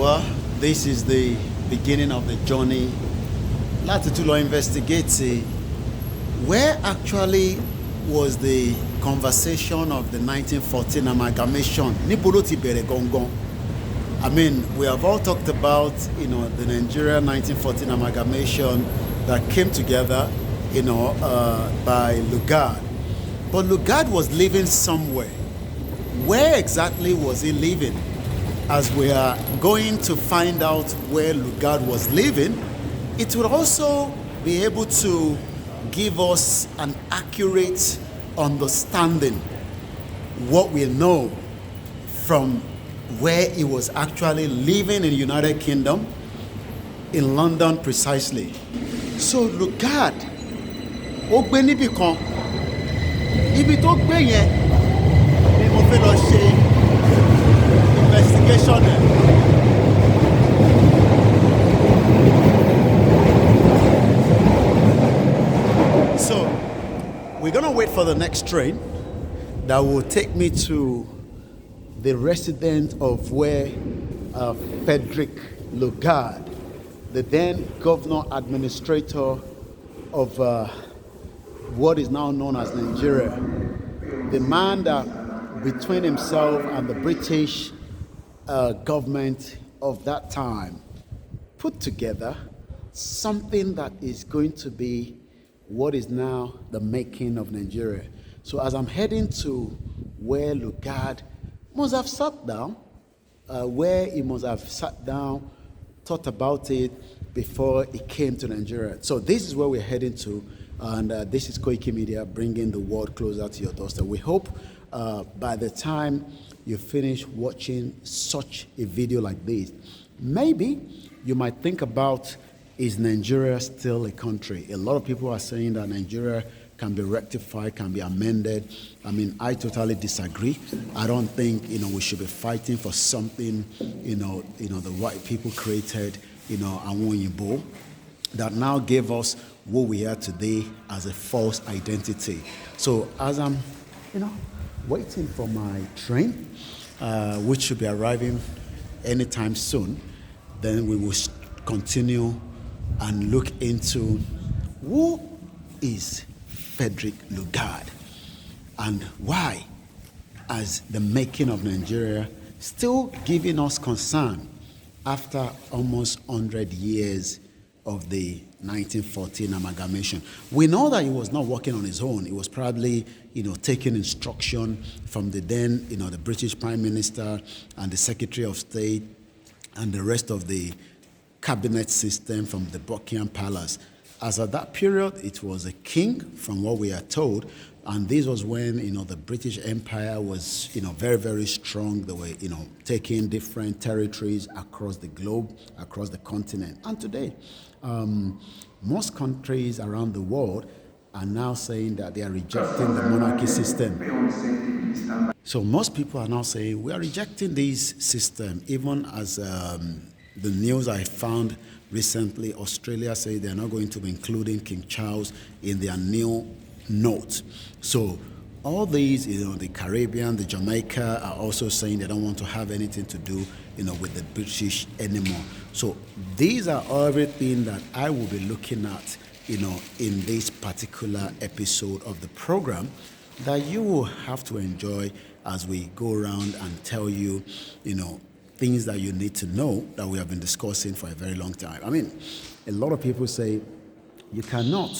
Well, this is the beginning of the journey. Láti tún lọ investigate where actually was the conversation of the 1914 amalgamation. Níbo ló ti bẹ̀rẹ̀ gangan? I mean, we have all talked about, the Nigeria 1914 amalgamation that came together, by Lugard. But Lugard was living somewhere. Where exactly was he living? As we are going to find out where Lugard was living, it will also be able to give us an accurate understanding what we know from where he was actually living in the United Kingdom, in London precisely. So Lugard, ó gbé níbì kan, ibi tó gbé yẹn ni mo fẹ́ lọ ṣe investigation ẹ̀. So we're gonna wait for the next train that will take me to the residence of where Fedrick Lugard, the then governor administrator of what is now known as Nigeria, the man that between himself and the British government of that time put together something that is going to be what is now the making of Nigeria. So as I'm heading to where Lugard must have sat down, where he must have sat down, thought about it before he came to Nigeria. So this is where we're heading to, and this is Koiki Media bringing the world closer to your doorstep. We hope by the time you finish watching such a video like this, maybe you might think about, is Nigeria still a country? A lot of people are saying that Nigeria can be rectified, can be amended. I mean, I totally disagree. I don't think, we should be fighting for something, the white people created, Awon that now gave us what we are today as a false identity. So as I'm, waiting for my train, which should be arriving anytime soon, then we will continue and look into who is Fedrick Lugard and why, as the making of Nigeria, still giving us concern after almost 100 years of the 1914 amalgamation. We know that he was not working on his own. He was probably, taking instruction from the then, the British Prime Minister and the Secretary of State and the rest of the cabinet system from the Buckingham Palace. As at that period, it was a king, from what we are told, and this was when, the British Empire was, very, very strong. They were, taking different territories across the globe, across the continent. And today, most countries around the world are now saying that they are rejecting the monarchy system. So most people are now saying, we are rejecting this system, even as the news I found recently, Australia said they're not going to be including King Charles in their new note. So all these, the Caribbean, the Jamaica are also saying they don't want to have anything to do, with the British anymore. So these are everything that I will be looking at, in this particular episode of the program that you will have to enjoy as we go around and tell you, things that you need to know that we have been discussing for a very long time. I mean, a lot of people say you cannot,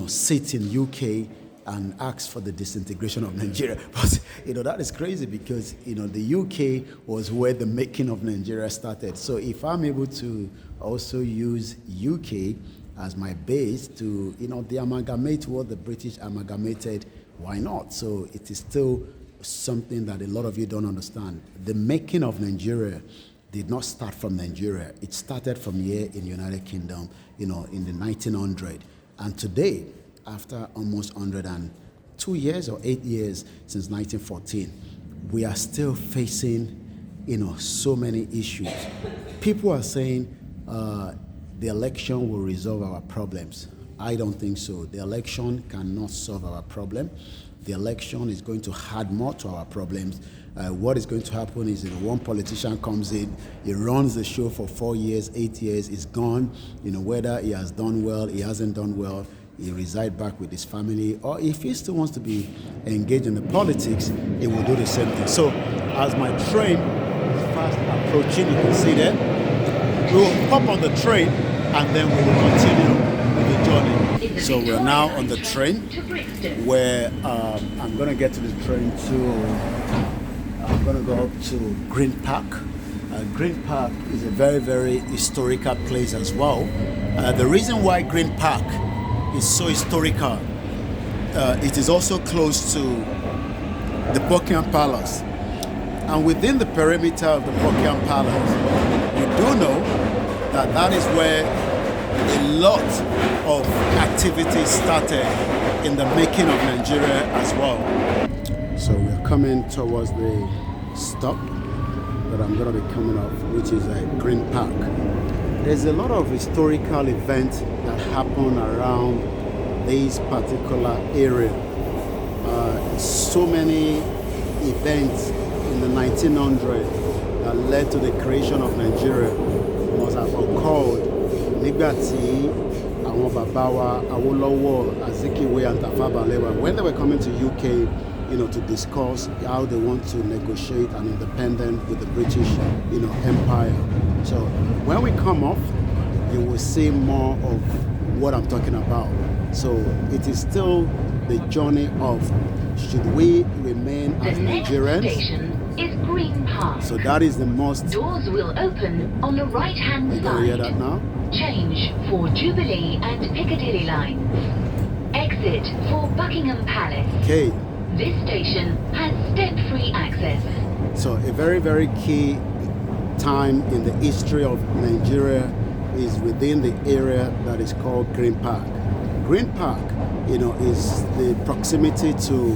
sit in UK and ask for the disintegration of Nigeria. But, that is crazy because, the UK was where the making of Nigeria started. So if I'm able to also use UK as my base to, de-amalgamate what the British amalgamated, why not? So it is still something that a lot of you don't understand. The making of Nigeria did not start from Nigeria. It started from here in the United Kingdom, in the 1900s. And today, after almost 102 years or 8 years since 1914, we are still facing, so many issues. People are saying the election will resolve our problems. I don't think so. The election cannot solve our problem. the election is going to add more to our problems. What is going to happen is, one politician comes in, he runs the show for 4 years, 8 years, is gone. Whether he has done well, he hasn't done well, he resides back with his family, or if he still wants to be engaged in the politics, he will do the same thing. So, as my train is fast approaching, you can see there, we will hop on the train and then we will continue with the journey. So we're now on the train where I'm going to get to the train I'm going to go up to Green Park. Green Park is a very, very historical place as well. The reason why Green Park is so historical, it is also close to the Buckingham Palace. And within the perimeter of the Buckingham Palace, you do know that is where a lot of activities started in the making of Nigeria as well. So we're coming towards the stop that I'm going to be coming off, which is Green Park. There's a lot of historical events that happen around this particular area. So many events in the 1900s that led to the creation of Nigeria must have occurred nígbà tí àwọn bàbá wa Awólọ́wọ̀, Azikiwe and Tafawa Balewa, when they were coming to UK, to discuss how they want to negotiate an independence with the British, Empire. So when we come off, you will see more of what I'm talking about. So it is still the journey of, should we remain as Nigerians? The next station is Green Park. So that is the most... Doors will open on the right-hand side. You can hear that now? Change for Jubilee and Piccadilly lines. Exit for Buckingham Palace. Okay. This station has step-free access. So a very, very key time in the history of Nigeria is within the area that is called Green Park. Green Park, is the proximity to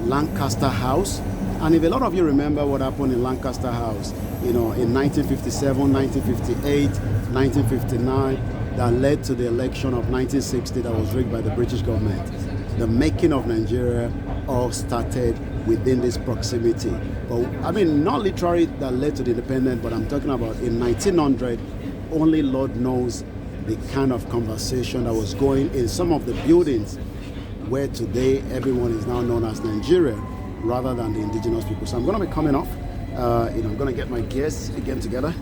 Lancaster House. And if a lot of you remember what happened in Lancaster House, in 1957, 1958, 1959, that led to the election of 1960 that was rigged by the British government. The making of Nigeria all started within this proximity. But not literally that led to the independence, but I'm talking about in 1900, only Lord knows the kind of conversation that was going in some of the buildings where today everyone is now known as Nigeria rather than the indigenous people. So I'm going to be coming off. I'm going to get my gears again together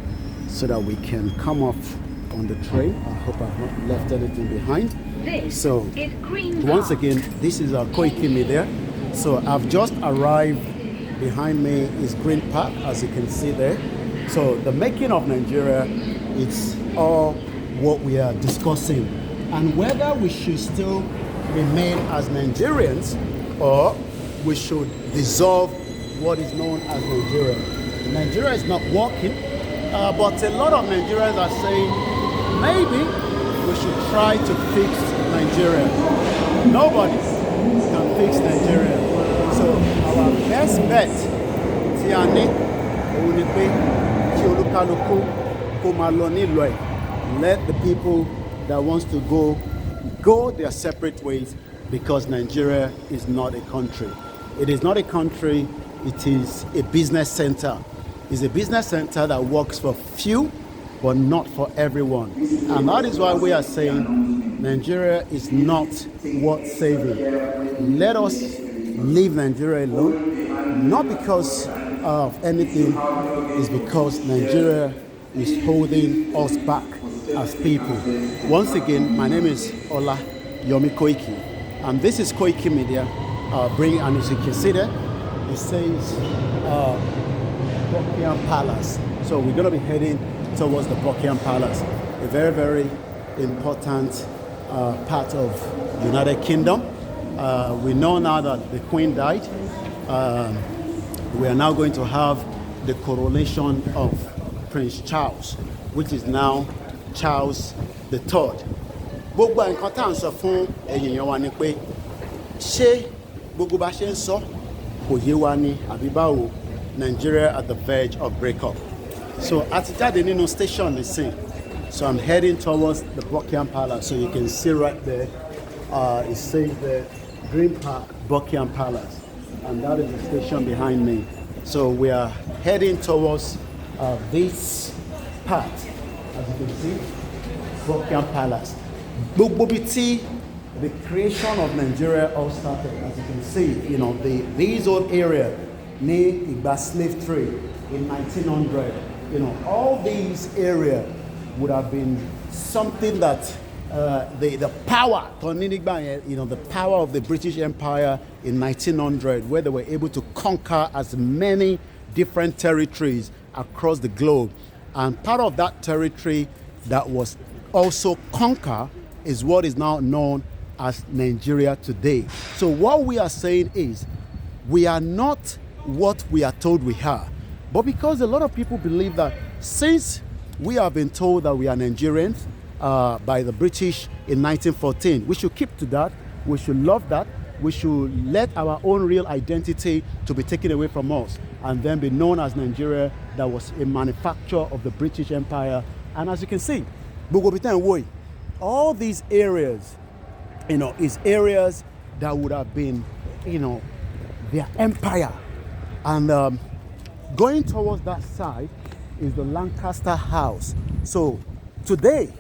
so that we can come off on the train. I hope I've not left anything behind. This is Green Park. Once again, this is our Koiki Media. So I've just arrived. Behind me is Green Park, as you can see there. So the making of Nigeria, it's all what we are discussing, and whether we should still remain as Nigerians or we should dissolve what is known as Nigeria. Nigeria is not working, but a lot of Nigerians are saying maybe we should try to fix Nigeria. Nobody can fix Nigeria. So our best bet, Tiani, Onipe, Tiolukaluku, Kumaloni, let the people that wants to go their separate ways, because Nigeria is not a country. It is not a country, it is a business center. It's a business center that works for few, but not for everyone. And that is why we are saying Nigeria is not worth saving. Let us leave Nigeria alone, not because of anything, it's because Nigeria is holding us back as people. Once again, my name is Ola Yomi Koiki, and this is Koiki Media. And as you can see there, it says Buckingham Palace. So we're going to be heading towards the Buckingham Palace, a very, very important part of United Kingdom. We know now that the Queen died. We are now going to have the coronation of Prince Charles, which is now Charles III. Gbogbo nǹkan tá à ń sọ fún èèyàn wa ni pé ṣé gbogbo bá ṣe ń sọ kò yé wa ni àbí báwo? Nigeria at the verge of breakup. So a ti jáde nínú station nísìn. So I'm heading towards the Buckingham Palace. So you can see right there, it says there Green Park, Buckingham Palace, and that is the station behind me. So we are heading towards this part, as you can see, Buckingham Palace. Bugbobiti, the creation of Nigeria all started, as you can see, these old area near Igba slave trade in 1900. All these areas would have been something that the power, the power of the British Empire in 1900, where they were able to conquer as many different territories across the globe. And part of that territory that was also conquered is what is now known as Nigeria today. So what we are saying is, we are not what we are told we are. But because a lot of people believe that since we have been told that we are Nigerians by the British in 1914, we should keep to that, we should love that, we should let our own real identity to be taken away from us and then be known as Nigeria, that was a manufacturer of the British Empire. And as you can see, all these areas, is areas that would have been, their empire. And going towards that side is the Lancaster House. So today,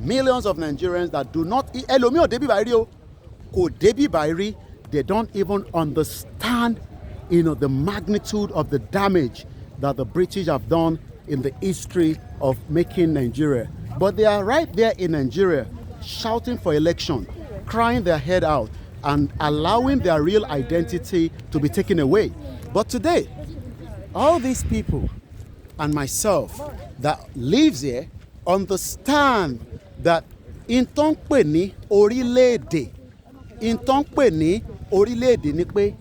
millions of Nigerians that do not they don't even understand the magnitude of the damage that the British have done in the history of making Nigeria. But they are right there in Nigeria shouting for election, crying their head out, and allowing their real identity to be taken away. But today, all these people and myself that lives here understand that in tó ń pè ní orílẹ̀-èdè ni pé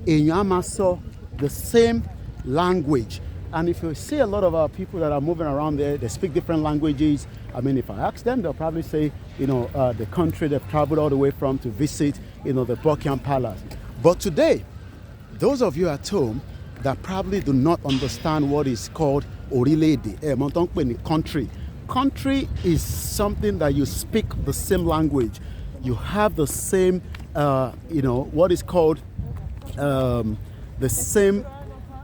èèyàn á máa sọ the same language. And if you see a lot of our people that are moving around there, they speak different languages. I mean, if I ask them, they'll probably say, the country they've traveled all the way from to visit, the Buckingham Palace. But today, those of you at home that probably do not understand what is called orílẹ̀-èdè, country. Country is something that you speak the same language. You have the same, what is called the same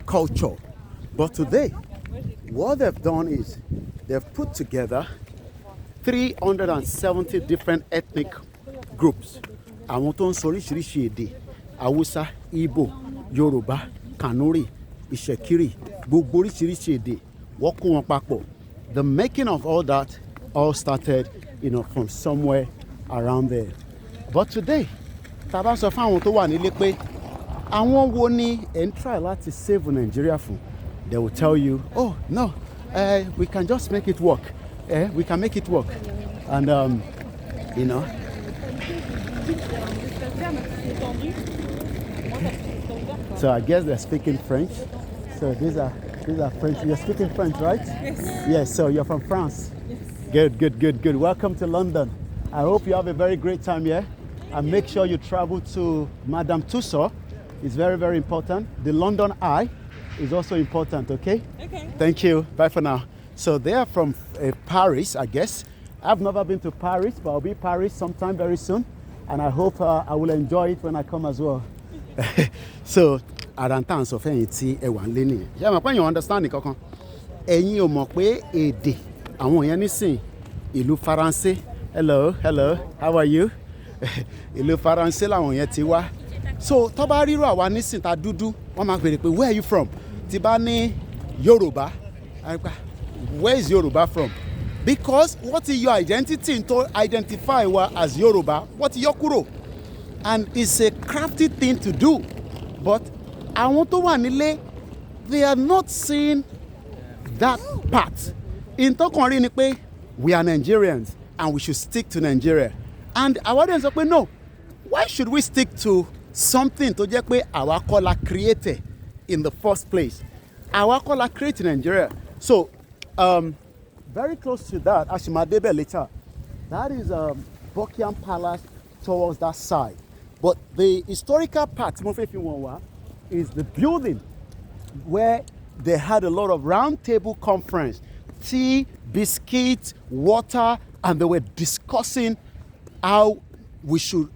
culture. But today, what they've done is they've put together 370 different ethnic groups. Àwọn tó ń sọ oríṣiríṣi èdè, Hausa, Igbo, Yoruba, Kanuri, Ìṣẹ̀kírì, gbogbo oríṣiríṣi èdè, wọ́n kó wọn papọ̀. The making of all that all started, from somewhere around there. But today, tá bá sọ fún àwọn tó wà nílé pé àwọn wo ni ẹ̀ ń try láti save Nigeria fún, they will tell you, oh no, we can just make it work. We can make it work. And so I guess they're speaking French. So these are French. You're speaking French, right? Yes. Yes, so you're from France. Yes. Good. Welcome to London. I hope you have a very great time here. And make sure you travel to Madame Tussauds. It's very, very important. The London Eye is also important, okay? Okay. Thank you. Bye for now. So they are from Paris, I guess. I've never been to Paris, but I'll be Paris sometime very soon. And I hope I will enjoy it when I come as well. So, Arantan sọ fẹ́yìn tí ẹ wà nílé nìyẹn. Ṣé ẹ mọ̀ pé èèyàn understand nǹkankan? Ẹ̀yin ò mọ̀ pé èdè àwọn èèyàn nísìn ìlú Faransé. Hello, how are you? Ìlú Faransé làwọn èèyàn ti wá. So, tó bá rírò àwa nísìn ta dúdú, wọ́n máa béèrè pé where are you from? Tí bá ní Yoruba, where is Yoruba from? Because what is your identity to identify as Yoruba? What is your kúrò? And it's a crafty thing to do. But àwọn tó wà nílé, they are not seeing that part. In tó kàn rí ni pé we are Nigerians and we should stick to Nigeria. And our audience sọ pé no, why should we stick to something tó jẹ́ pé àwa kọ́ la create in the first place? Àwa kọ́ la create Nigeria. So, very close to that, Ashimadebe later, that is Buckingham Palace towards that side. But the historical part is the building where they had a lot of round table conference, tea, biscuits, water, and they were discussing how we should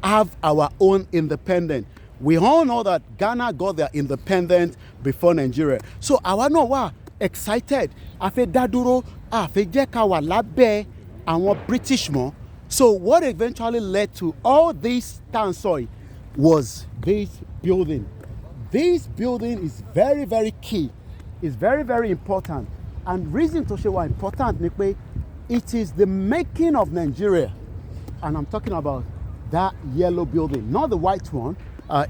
have our own independence. We all know that Ghana got their independence before Nigeria. So àwa náà wà excited. A fẹ́ dá dúró, a fẹ́ jẹ́ ká wà lábẹ́ àwọn British mọ́. So what eventually led to all this Tansoi was this building. This building is very, very key. It's very, very important. And reason to show why important ni pé it is the making of Nigeria. And I'm talking about that yellow building, not the white one.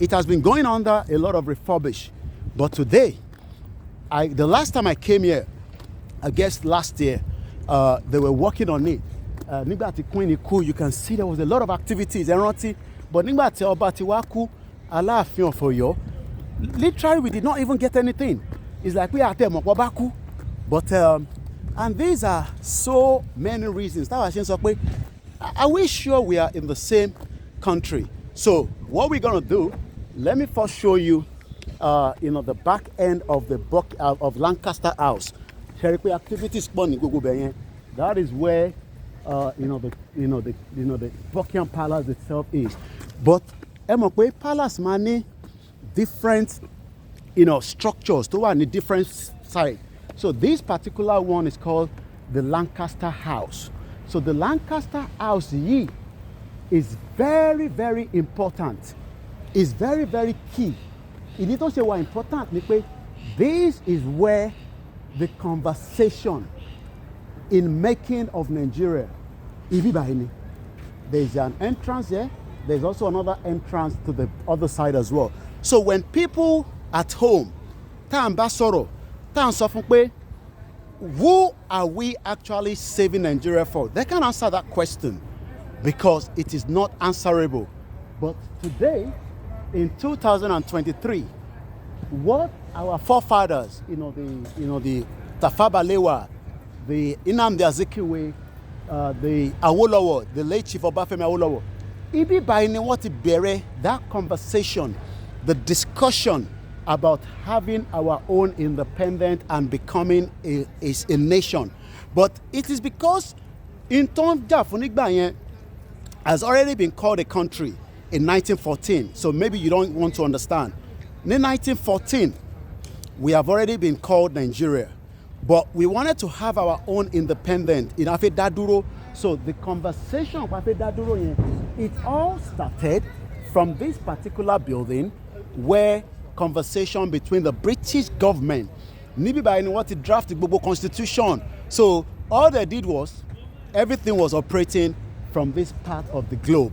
It has been going under a lot of refurbish. But today, the last time I came here, I guess last year, they were working on it. Nígbà tí Queen kú, you can see there was a lot of activities. But nígbà tí Ọba ti wá kú, Aláàfin of Ọ̀yọ́, literally we did not even get anything. It's like we are there, Mokwabaku. But and these are so many reasons. Are we sure we are in the same country? So what we're gonna do, let me first show you, the back end of the of Lancaster House. Activities that is where the Buckingham Palace itself is. But Palace many different structures to one different side. So this particular one is called the Lancaster House. So the Lancaster House is very, very important. It's very, very key. It didn't say why important. This is where the conversation in making of Nigeria. There's an entrance here. There's also another entrance to the other side as well. So when people at home, who are we actually saving Nigeria for? They can answer that question because it is not answerable. But today, in 2023, what our forefathers, the Tafawa Balewa, the Nnamdi Azikiwe, the Awolowo, the late Chief Obafemi Awolowo, Ibi Baini what bere that conversation, the discussion about having our own independence and becoming a nation. But it is because Intonja has already been called a country in 1914. So maybe you don't want to understand. In 1914, we have already been called Nigeria. But we wanted to have our own independence in Afe Daduro. So the conversation of Afe Daduro, it all started from this particular building where conversation between the British government, Nibi by what it drafted Gbogbo Constitution. So all they did was, everything was operating from this part of the globe.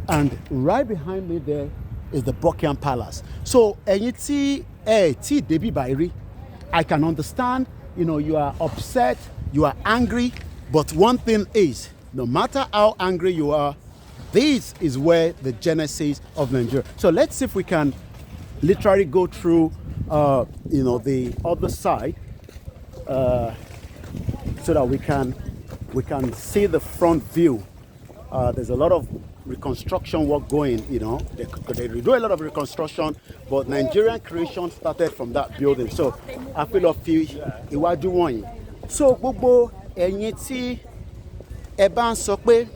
And right behind me there is the Buckingham Palace. So Debi Bairi, I can understand, you are upset, you are angry, but one thing is, no matter how angry you are, this is where the genesis of Nigeria. So let's see if we can literally go through, the other side, so that we can see the front view. There's a lot of reconstruction work going. They do a lot of reconstruction, but Nigerian creation started from that building. So I feel iwájú wọ̀nyí. So gbogbo ẹ̀yin tí ẹ bá ń sọ pé,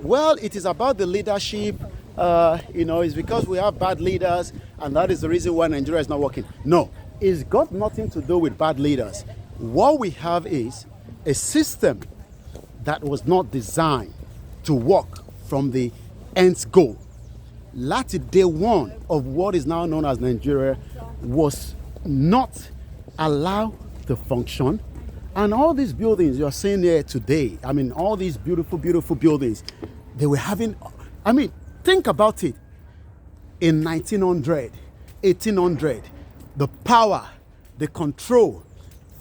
well, it is about the leadership. It's because we have bad leaders, and that is the reason why Nigeria is not working. No, it's got nothing to do with bad leaders. What we have is a system that was not designed to work from the end's goal. Lati day one of what is now known as Nigeria was not allowed to function. And all these buildings you're seeing here today, all these beautiful, beautiful buildings, they were having, think about it. In 1900, 1800, the power, the control,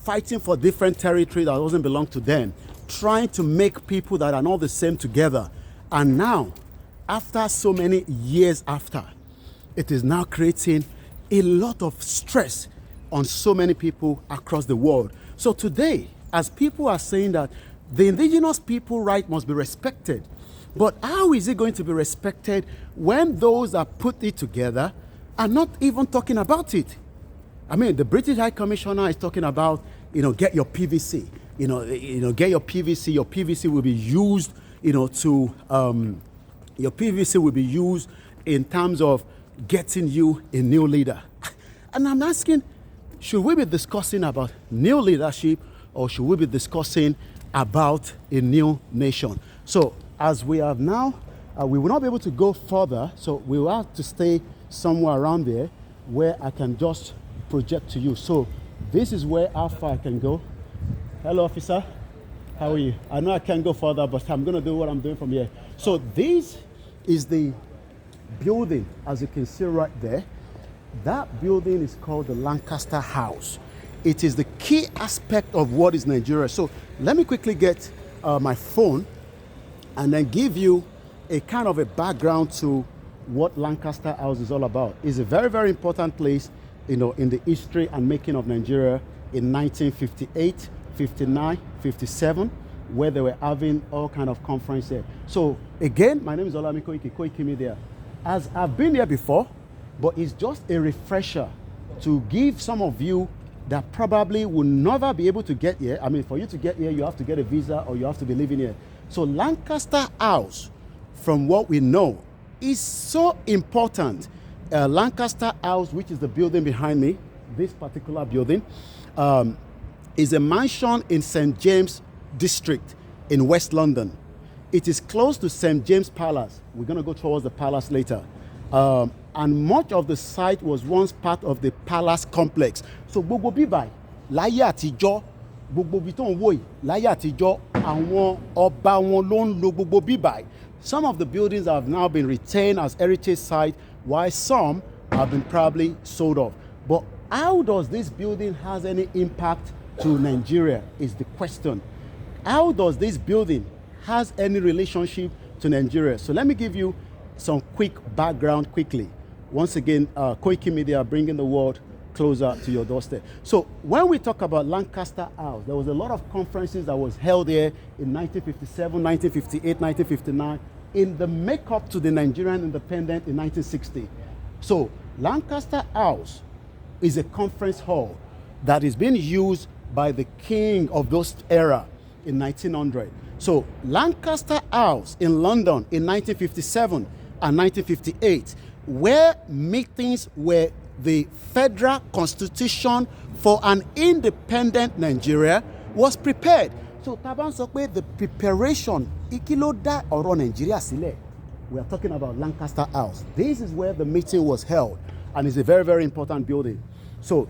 fighting for different territory that doesn't belong to them, trying to make people that are not the same together. And now, after so many years after, it is now creating a lot of stress on so many people across the world. So today, as people are saying that the indigenous people right must be respected, but how is it going to be respected when those that put it together are not even talking about it? The British High Commissioner is talking about, get your PVC. Get your PVC. Your PVC will be used, Your PVC will be used in terms of getting you a new leader. And I'm asking, should we be discussing about new leadership or should we be discussing about a new nation? So as we have now, we will not be able to go further, so we will have to stay somewhere around there where I can just project to you. So this is where how far I can go. Hello, officer. How are you? I know I can't go further, but I'm going to do what I'm doing from here. So this is the building, as you can see right there. That building is called the Lancaster House. It is the key aspect of what is Nigeria. So let me quickly get my phone and then give you a kind of a background to what Lancaster House is all about. It's a very, very important place, in the history and making of Nigeria in 1958, 59, 57, where they were having all kind of conference there. So again, my name is Olamide Koiki Media. As I've been here before, but it's just a refresher to give some of you that probably will never be able to get here. I mean, for you to get here, you have to get a visa or you have to be living here. So Lancaster House, from what we know, is so important. Lancaster House, which is the building behind me, this particular building, is a mansion in St. James District in West London. It is close to St. James Palace. We're going to go towards the palace later. And much of the site was once part of the palace complex. So gbogbo bíbáyìí láyé àtijọ́, gbogbo bí tó ń wò yìí láyé àtijọ́, àwọn ọba wọn ló ń lo gbogbo bíbáyìí. Some of the buildings have now been retained as heritage sites, while some have been probably sold off. But how does this building has any impact to Nigeria is the question. How does this building has any relationship to Nigeria? So let me give you some quick background quickly. Once again, Koiki Media bringing the world closer to your doorstep. So when we talk about Lancaster House, there was a lot of conferences that was held here in 1957, 1958, 1959 in the makeup to the Nigerian independence in 1960. So Lancaster House is a conference hall that is being used by the king of those era in 1900. So Lancaster House in London in 1957 and 1958, where meetings were the federal constitution for an independent Nigeria was prepared. So Taban Sokwe, the preparation, Ikiloda Oro Nigeria Sile. We are talking about Lancaster House. This is where the meeting was held, and it's a very, very important building. So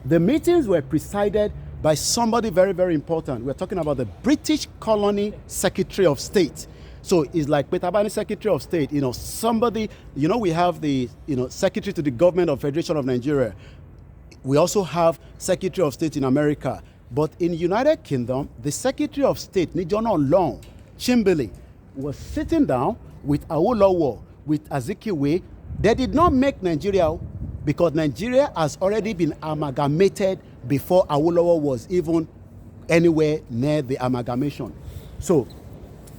the meetings were presided by somebody very, very important. We're talking about the British Colony Secretary of State. So it's like Petabani Secretary of State, somebody, we have the, Secretary to the Government of Federation of Nigeria. We also have Secretary of State in America. But in United Kingdom, the Secretary of State, Nijono Long, Chimbili, was sitting down with Awolowo, with Azikiwe. They did not make Nigeria because Nigeria has already been amalgamated before Awolowo was even anywhere near the amalgamation. So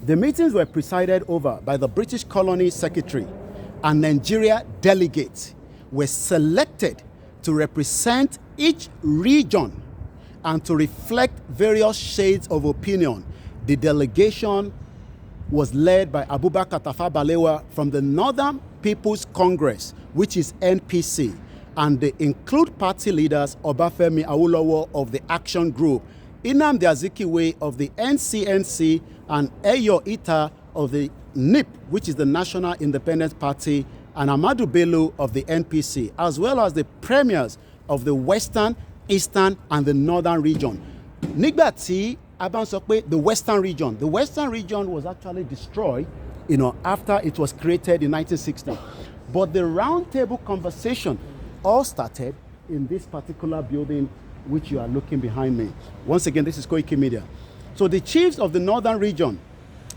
the meetings were presided over by the British Colony Secretary, and Nigeria delegates were selected to represent each region and to reflect various shades of opinion. The delegation was led by Abubakar Tafawa Balewa from the Northern People's Congress, which is NPC, and they include party leaders Obafemi Awolowo of the Action Group, Nnamdi Azikiwe of the NCNC, and Eyo Ita of the NIP, which is the National Independence Party, and Amadu Bello of the NPC, as well as the premiers of the Western, Eastern, and the Northern region. Nigbati Abansokwe, the Western region was actually destroyed, after it was created in 1960. But the roundtable conversation all started in this particular building, which you are looking behind me. Once again, this is Koiki Media. So the chiefs of the Northern region,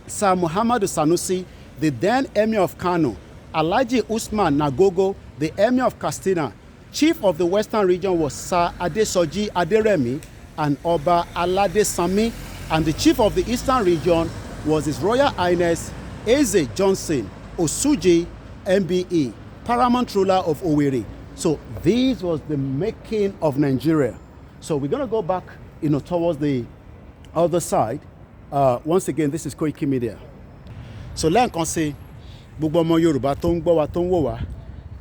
Sir Muhammadu Sanusi, the then Emir of Kano, Alhaji Usman Nagogo, the Emir of Katsina. Chief of the Western region was Sir Adesoji Aderemi and Oba Alade Sami, and the chief of the Eastern region was His Royal Highness Eze Johnson Osuji MBE, paramount ruler of Owerri. So this was the making of Nigeria. So we're going to go back, towards the other side. Once again, this is Koiki Media. So let us say, gbogbo ọmọ Yorùbá tó ń gbọ́ wa tó ń wò wá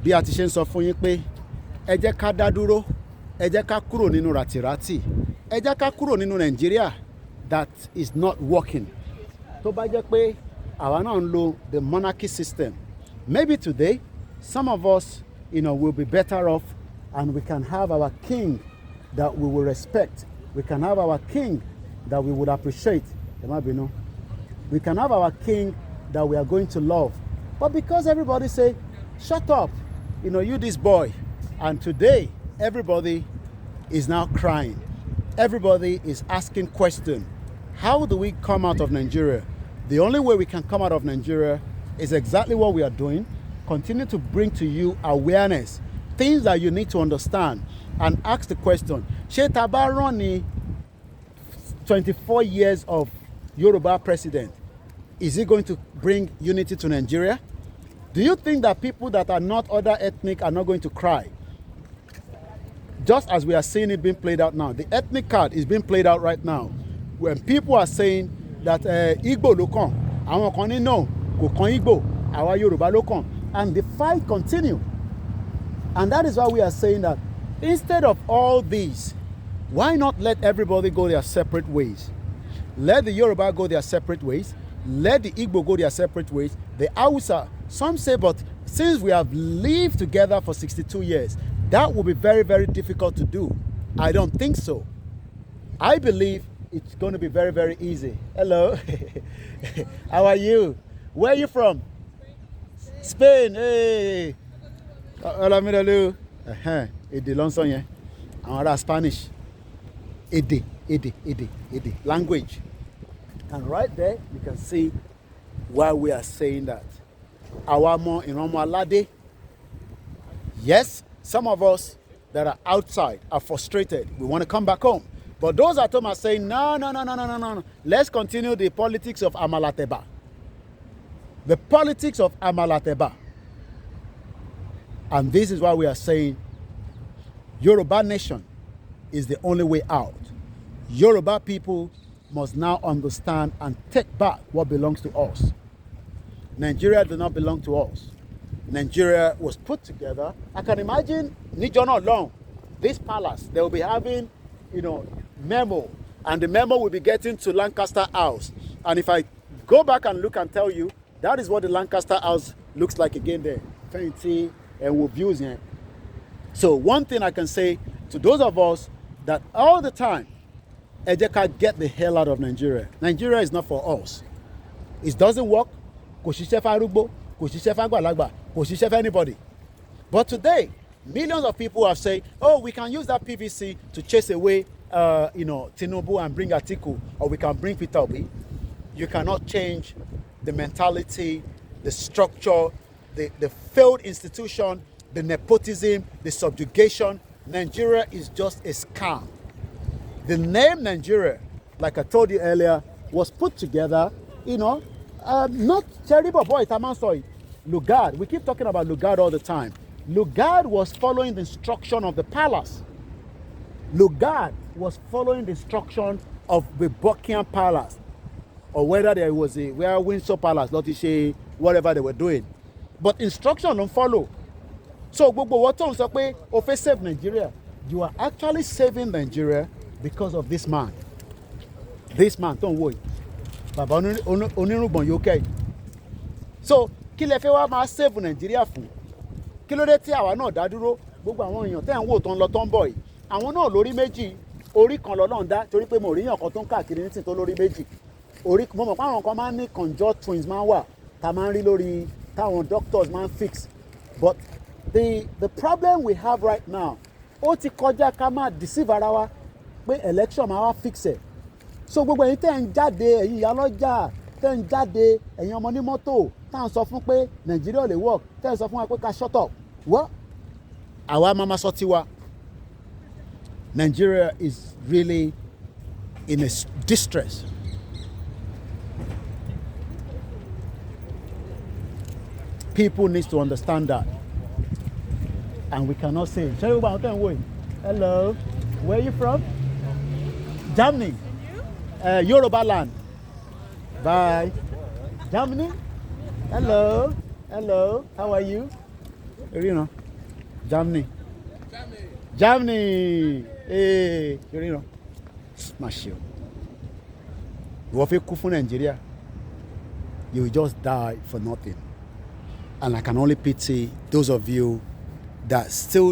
bí a ti ṣe ń sọ fún yín pé ẹ jẹ́ ká dá dúró, ẹ jẹ́ ká kúrò nínú ràtìràtì, ẹ jẹ́ ká kúrò nínú Nàìjíríà that is not working. Tó bá jẹ́ pé àwa náà ń lo the monarchy system, maybe today some of us, will be better off, and we can have our king that we will respect. We can have our king that we would appreciate. We can have our king that we are going to love. But because everybody say, shut up, you this boy. And today, everybody is now crying. Everybody is asking questions. How do we come out of Nigeria? The only way we can come out of Nigeria is exactly what we are doing. Continue to bring to you awareness, things that you need to understand, and ask the question, ṣé tá bá rán ní 24 years of Yoruba president, is he going to bring unity to Nigeria? Do you think that people that are not other ethnic are not going to cry? Just as we are seeing it being played out now, the ethnic card is being played out right now. When people are saying that Igbo ló kàn, àwọn kan ní no, kò kàn Igbo, àwa Yoruba ló kàn. And the fight continue. And that is why we are saying that instead of all these, why not let everybody go their separate ways? Let the Yoruba go their separate ways. Let the Igbo go their separate ways. The Hausa, some say, but since we have lived together for 62 years, that will be very, very difficult to do. I don't think so. I believe it's going to be very, very easy. Hello. How are you? Where are you from? Spain. Hey. Hola, míralo. Èdè ló ń sọ yẹn. Àwọn ará Spanish. Èdè. Language. And right there, you can see why we are saying that. Àwa ọmọ ìran ọmọ aládé. Yes, some of us that are outside are frustrated. We want to come back home. But those at home are saying, no. Let's continue the politics of Amalateba. The politics of Amalateba. And this is why we are saying Yoruba nation is the only way out. Yoruba people must now understand and take back what belongs to us. Nigeria does not belong to us. Nigeria was put together. I can imagine Nijono long, this palace, they will be having, memo, and the memo will be getting to Lancaster House. And if I go back and look and tell you, that is what the Lancaster House looks like again there. Fancy and with views here. So one thing I can say to those of us that all the time, Ejeka, get the hell out of Nigeria. Nigeria is not for us. It doesn't work. Kò ṣiṣẹ́ f'arúgbó, kò ṣiṣẹ́ f'àgbàlagbà, kò ṣiṣẹ́ f'anybody. But today, millions of people have said, oh, we can use that PVC to chase away, Tinubu and bring Atiku, or we can bring Peter Obi. You cannot change the mentality, the structure, the failed institution, the nepotism, the subjugation. Nigeria is just a scam. The name Nigeria, like I told you earlier, was put together, not terrible boy, Tamansoy, Lugard. We keep talking about Lugard all the time. Lugard was following the instruction of the palace. Lugard was following the instruction of the Buckingham Palace, or whether there was Windsor Palace, Lottiche, whatever they were doing. But instruction don't follow. So, gbogbo what tó ń sọ pé o fẹ́ save Nigeria, you are actually saving Nigeria because of this man. This man, don't worry. Bàbá onírùngbọ̀n yóò kẹ́. So, kí lẹ fẹ́ wá máa save Nigeria fún? Kí ló dé tí àwa náà dá dúró? Gbogbo àwọn èèyàn tẹ́ ń wò tó ń lọ tó ń bọ̀ yìí. Àwọn náà lórí méjì, orí kan lọ́lọ́run dá, torí pé mo rí èèyàn kan tó ń káàkiri nísìnyí tó lórí méjì. Mo mọ̀ pé àwọn kan máa ń ní conjoined twins máa ń wà, tá máa ń rí lórí táwọn doctors máa ń fix. But the problem we have right now, ó ti kọjá ká máa deceive ara wa pé election máa wá fix ẹ̀. So gbogbo ẹ̀yin tẹ́ ń jáde, ẹ̀yin ìyálọ́jà, tẹ́ ń jáde, ẹ̀yin ọmọ ní mọ́tò, tá à ń sọ fún pé Nàìjíríà ò lè work, tẹ́ ń sọ fún wa pé ká shut up. Well, àwa máa ma sọ tiwa. Nigeria is really in a distress. People need to understand that. And we cannot say, hello, where are you from? Germany. Yoruba land. Bye. Germany? Hello. Hello, how are you? You know, Germany. Germany. Hey, you know, smash you. If you come from Nigeria, you will just die for nothing. And I can only pity those of you that still